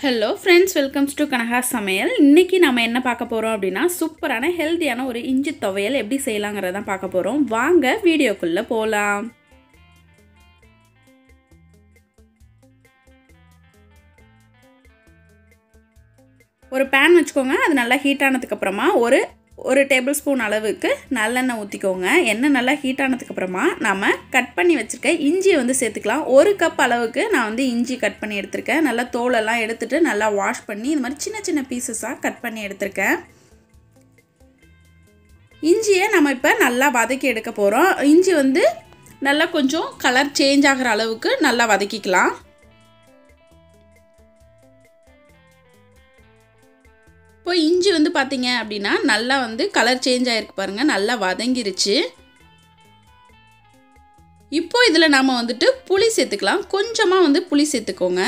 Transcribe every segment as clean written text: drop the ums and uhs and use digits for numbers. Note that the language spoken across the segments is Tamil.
Hello friends, welcome to Kanaga Samayal. இன்னைக்கு நாம என்ன பார்க்க போறோம் அப்படினா சூப்பரான ஹெல்தியான ஒரு இஞ்சி துவையல் எப்படி செய்யலாம்ங்கறத தான் பார்க்க போறோம். வாங்க வீடியோக்குள்ள போலாம். ஒரு pan வச்சுக்கோங்க. அது நல்லா ஹீட் ஆனதுக்கு அப்புறமா ஒரு டேபிள்ஸ்பூன் அளவுக்கு நல்லெண்ணெய் ஊத்திக்கோங்க. எண்ணெய் நல்லா ஹீட் ஆனதுக்கு அப்புறமா நாம கட் பண்ணி வச்சிருக்க இஞ்சியை வந்து சேர்த்துக்கலாம். 1 கப் அளவுக்கு நான் வந்து இஞ்சி கட் பண்ணி எடுத்துர்க்கேன். நல்லா தோல் எல்லாம் எடுத்துட்டு நல்லா வாஷ் பண்ணி இந்த மாதிரி சின்ன சின்ன பீசஸா கட் பண்ணி எடுத்துர்க்கேன். இஞ்சியை நாம இப்ப நல்லா வதக்கி எடுக்க போறோம். இஞ்சி வந்து நல்லா கொஞ்சம் கலர் சேஞ்ச் ஆகுற அளவுக்கு நல்லா வதக்கிக்கலாம். இப்போ இஞ்சி வந்து பாத்தீங்க அப்படினா நல்லா வந்து கலர் சேஞ்ச் ஆயிருக்கு பாருங்க. நல்லா வதங்கிருச்சு. இப்போ இதுல நாம வந்துட்டு புளி சேர்த்துக்கலாம். கொஞ்சமா வந்து புளி சேர்த்துக்கோங்க.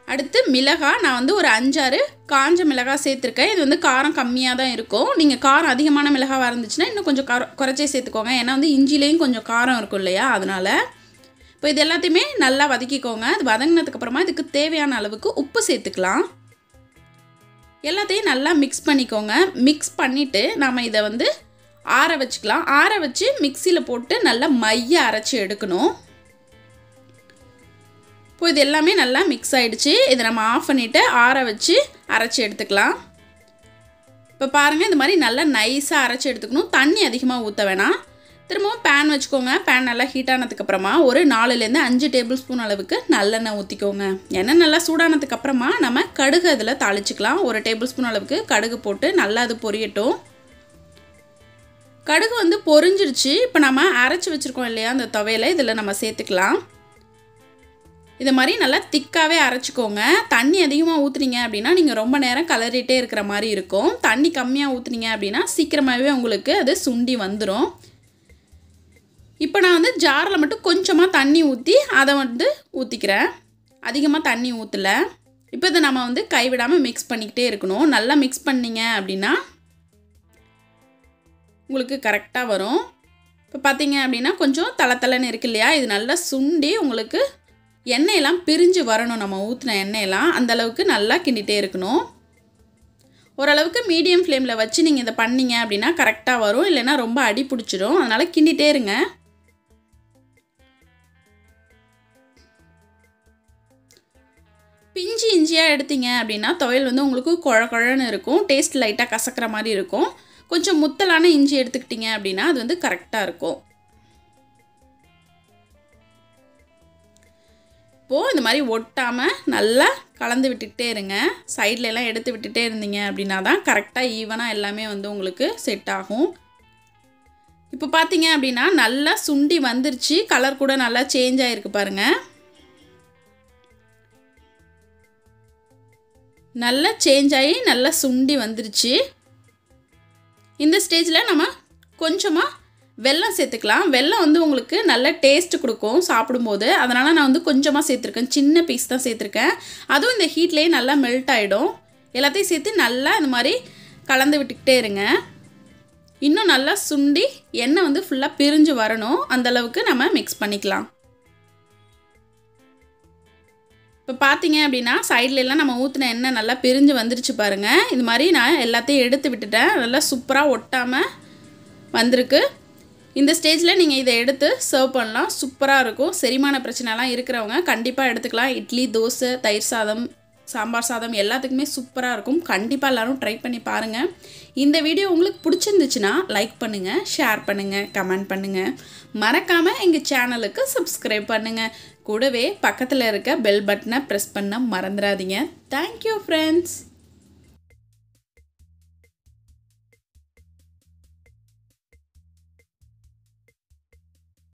அடுத்து மிளகாய் நான் வந்து ஒரு 5-6 காஞ்ச மிளகாய் சேர்த்திருக்கேன். இது வந்து காரம் கம்மியா தான் இருக்கும். நீங்க காரம் அதிகமான மிளகாய் இருந்துச்சுனா இன்னும் கொஞ்சம் குறைச்சே சேர்த்துக்கோங்க. ஏன்னா வந்து இஞ்சிலயும் கொஞ்சம் காரம் இருக்கும் இல்லையா? அதனால இப்போ இது எல்லாத்தையுமே நல்லா வதக்கிக்கோங்க. அது வதங்கினதுக்கு அப்புறமா இதுக்கு தேவையான அளவுக்கு உப்பு சேர்த்துக்கலாம். எல்லாத்தையும் நல்லா மிக்ஸ் பண்ணிக்கோங்க. மிக்ஸ் பண்ணிட்டு நாம இத வந்து ஆற வச்சுக்கலாம். ஆற வச்சு மிக்ஸில போட்டு நல்லா மைய அரைச்சு எடுக்கணும். இப்போ இது எல்லாமே நல்லா மிக்ஸ் ஆயிடுச்சு. இத நம்ம ஆஃப் பண்ணிட்டு ஆற வச்சு அரைச்சு எடுத்துக்கலாம். இப்போ பாருங்க இந்த மாதிரி நல்லா நைஸா அரைச்சு எடுத்துக்கணும். தண்ணி அதிகமா ஊத்த வேணாம். திரும்பவும் pan வச்சுக்கோங்க. pan நல்லா ஹீட் ஆனதுக்கு அப்புறமா ஒரு 4 ல இருந்து 5 டேபிள்ஸ்பூன் அளவுக்கு நல்லெண்ணெய் ஊத்திக்கோங்க. எண்ணெய் நல்லா சூடானதுக்கு அப்புறமா நம்ம கடுகு அதுல தாளிச்சுக்கலாம். 1 டேபிள்ஸ்பூன் அளவுக்கு கடுகு போட்டு நல்லா அது பொரியட்டும். கடுகு வந்து பொரிஞ்சிருச்சு. இப்போ நாம அரைச்சு வச்சிருக்கோம் இல்லையா அந்த துவையலை இதல நம்ம சேர்த்துக்கலாம். இந்த மாதிரி நல்லா திக்காவே அரைச்சுக்கோங்க. தண்ணி அதிகமா ஊத்துனீங்க அப்படினா நீங்க ரொம்ப நேரம் கலரிட்டே இருக்கிற மாதிரி இருக்கும். தண்ணி கம்மியா ஊத்துனீங்க அப்படினா சீக்கிரமாவே உங்களுக்கு அது சுண்டி வந்துரும். இப்போ நான் வந்து ஜார்ல மட்டும் கொஞ்சமா தண்ணி ஊத்தி அத வந்து ஊத்திக்கிறேன். அதிகமா தண்ணி ஊத்தல. இப்போ இத நாம வந்து கைவிடாம mix பண்ணிட்டே இருக்கணும். நல்லா mix பண்ணீங்க அப்படினா உங்களுக்கு கரெக்ட்டா வரும். இப்போ பாத்தீங்க அப்படினா கொஞ்சம் தளதளன்னு இருக்கு இல்லையா? இது நல்லா சுண்டி உங்களுக்கு எண்ணெய் எல்லாம் பிரிஞ்சு வரணும். நம்ம ஊத்துன எண்ணெய் எல்லாம் அந்த அளவுக்கு நல்லா கிண்டிட்டே இருக்கணும். ஓரளவுக்கு மீடியம் ஃப்ளேம்ல வச்சு நீங்க இத பண்ணீங்க அப்படினா கரெக்ட்டா வரும். இல்லனா ரொம்ப அடி பிடிச்சிரும். அதனால கிண்டிட்டே இருங்க. பிஞ்சி இஞ்சியா எடுத்தீங்க அப்படினா துவையல் வந்து உங்களுக்கு கொழகொழன்னு இருக்கும். டேஸ்ட் லைட்டா கசக்குற மாதிரி இருக்கும். கொஞ்சம் முத்தலான இஞ்சி எடுத்துக்கிட்டீங்க அப்படினா அது வந்து கரெக்ட்டா இருக்கும். இப்போ இந்த மாதிரி ஒட்டாம நல்லா கலந்து விட்டுட்டே இருங்க. சைடுல எல்லாம் எடுத்து விட்டுட்டே இருந்தீங்க அப்படினா தான் கரெக்ட்டா ஈவனா எல்லாமே வந்து உங்களுக்கு செட் ஆகும். இப்போ பாத்தீங்க அப்படினா நல்லா சுண்டி வந்துருச்சு. கலர் கூட நல்லா சேஞ்ச் ஆயிருக்கு பாருங்க. நல்லா சேஞ்ச் ஆயி நல்லா சுண்டி வந்துருச்சு. இந்த ஸ்டேஜ்ல நம்ம கொஞ்சமா வெல்லம் சேர்த்துக்கலாம். வெல்லம் வந்து உங்களுக்கு நல்ல டேஸ்ட் கொடுக்கும் சாப்பிடும்போது. அதனால நான் வந்து கொஞ்சமா சேர்த்திருக்கேன். சின்ன பீஸ் தான் சேர்த்திருக்கேன். அதுவும் இந்த ஹீட்லயே நல்லா மெல்ட் ஆயிடும். எல்லாத்தையும் சேர்த்து நல்லா இந்த மாதிரி கலந்து விட்டுக்கிட்டே இருங்க. இன்னும் நல்லா சுண்டி எண்ணெய் வந்து ஃபுல்லா பிரிஞ்சு வரணும். அந்த அளவுக்கு நம்ம mix பண்ணிக்கலாம். இப்போ பாத்தீங்க அப்படினா சைடுல எல்லாம் நம்ம ஊத்துன எண்ணெய் நல்லா பிரிஞ்சு வந்துருச்சு பாருங்க. இந்த மாதிரி நான் எல்லாத்தையும் எடுத்து விட்டுட்டேன். நல்லா சூப்பரா ஒட்டாம வந்திருக்கு. இந்த ஸ்டேஜ்ல நீங்க இத எடுத்து சர்வ் பண்ணலாம். சூப்பரா இருக்கும். செரிமான பிரச்சனை எல்லாம் இருக்குறவங்க கண்டிப்பா எடுத்துக்கலாம். இட்லி, தோசை, தயிர் சாதம், சாம்பார் சாதம் எல்லாத்துக்குமே சூப்பரா இருக்கும். கண்டிப்பா எல்லாரும் ட்ரை பண்ணி பாருங்க. இந்த வீடியோ உங்களுக்கு பிடிச்சிருந்துச்சுனா லைக் பண்ணுங்க, ஷேர் பண்ணுங்க, கமெண்ட் பண்ணுங்க. மறக்காம எங்க சேனலுக்கு subscribe பண்ணுங்க. கூடவே பக்கத்துல இருக்க பெல் பட்டனை பிரஸ் பண்ண மறந்துடாதீங்க. Thank you friends.